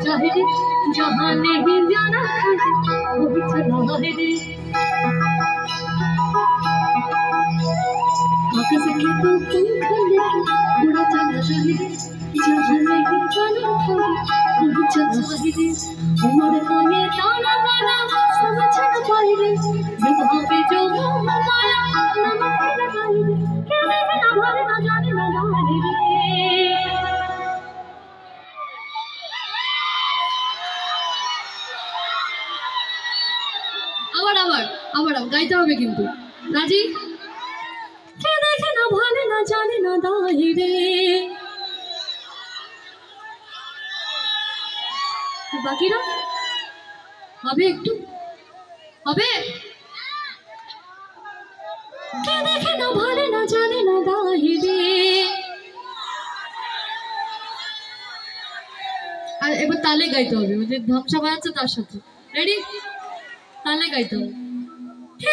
जाए रे जहाँ नहीं जाना वही चला है रे आकाश के तो पंख लेके उड़ा चला जाए रे जहाँ नहीं जाना वही चला है रे उमर का ये ताना बाना समझ न पाए रे जहाँ पे जो माया नमक लगाए रे कहने में ना भरे ना जाने ना जाने रे আবার গাইতে হবে কিন্তু রাজি কে দেখে না ভালে না জানে না দাহিরে বাকিরা হবে একটু হবে কে দেখে না ভালে না জানে না দাহিরে আর এবার তালে গাইতে হবে ওই যে ধামসা বাজাচ্ছে তার সাথে রেডি তালে গাইতে হবে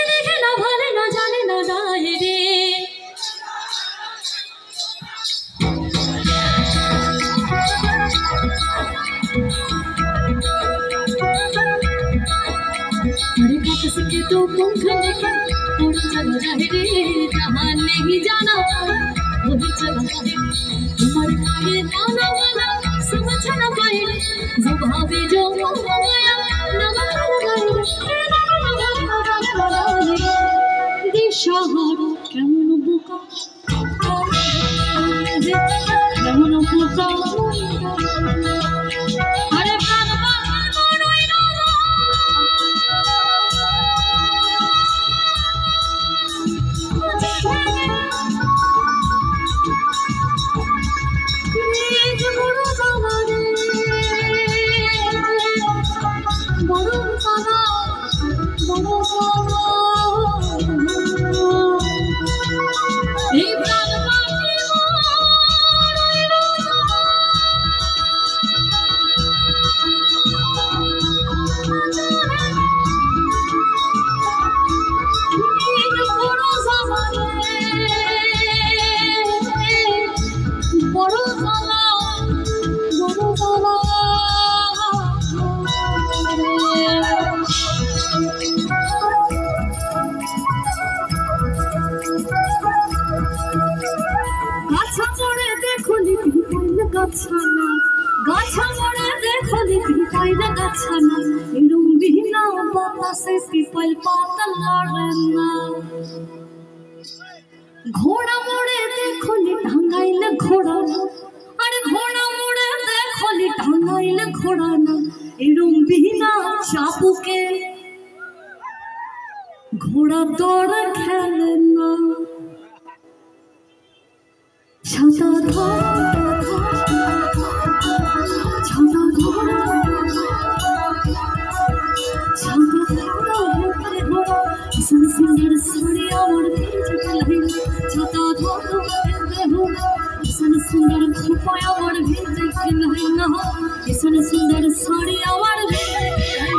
দেখে না ভালে না জানে না দায় রে अरे काकस के तो पंख लेके उड़ चला जाए रे जहाँ नहीं जाना वही चला जाए उमर का ये ताना बाना समझ न पाए रे जब भावे जो माया नमक लगाए रे शहर কেমন বুকা কেমন বুকা আরে বাবা মনই না এই বড় জামারে বড় জামা বড় জামা গাছা মরে দেখো লিখি পাইলে গাছা না এরম বিনা বাতাসে পিপল পাতা লড়ে না ঘোড়া মোড়ে দেখো লি ঢাঙ্গাইলে ঘোড়া আরে ঘোড়া মোড়ে দেখো লি ঢাঙ্গাইলে ঘোড়া না এরম বিনা চাপুকে ঘোড়া দৌড় খেলে না ছাতা सुंदर साड़ी और छता धो सन सुंदर खोपाया और भेज ना सन सुंदर साड़ी और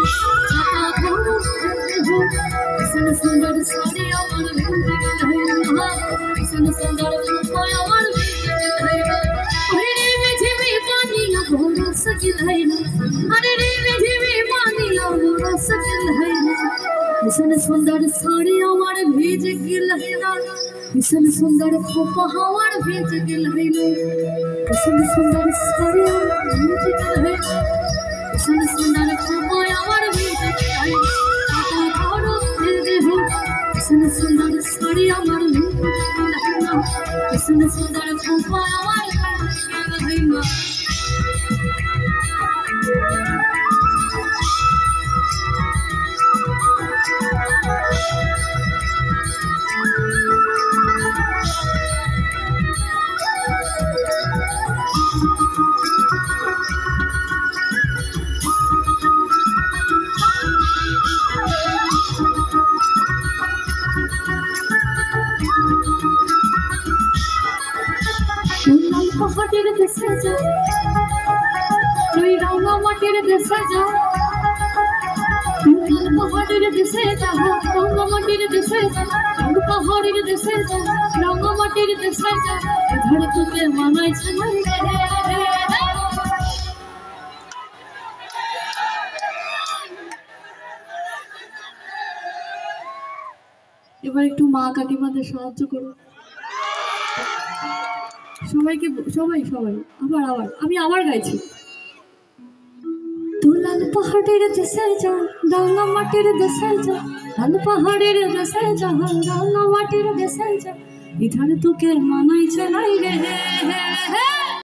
छता धो सन सुंदर साड़ी और सन सुंदर खोपाया और घोड़ा सकिल है अरे रे में पानी घोड़ा सकिल है इसन सुंदर साड़ी हमार भेज गिल है ना इसन सुंदर खोपा हमार भेज गिल है ना इसन सुंदर साड़ी हमार भेज गिल है इसन सुंदर खोपा हमार भेज गिल है आता घोड़ा भेज हो इसन सुंदर साड़ी हमार भेज गिल है ना इसन सुंदर खोपा हमार भेज गिल है ना पहाड़ेर देशे जा रांगा माटिर देशे जा पहाड़ेर देशे जा रांगा माटिर देशे जा पहाड़ेर देशे जा रांगा माटिर देशे जा धरती के मानाय छे এবার একটু মা কাকিমাদের সাহায্য করো সবাইকে, সবাই সবাই আবার আবার আমি আবার গাইছি। তু লাল পাহাড়ের দেশে যা, ডালনা মাটির দেশে যা, লাল পাহাড়ের দেশে যা, ডালনা মাটির দেশে যা, ইধার তোকে মানাই চলাই রে।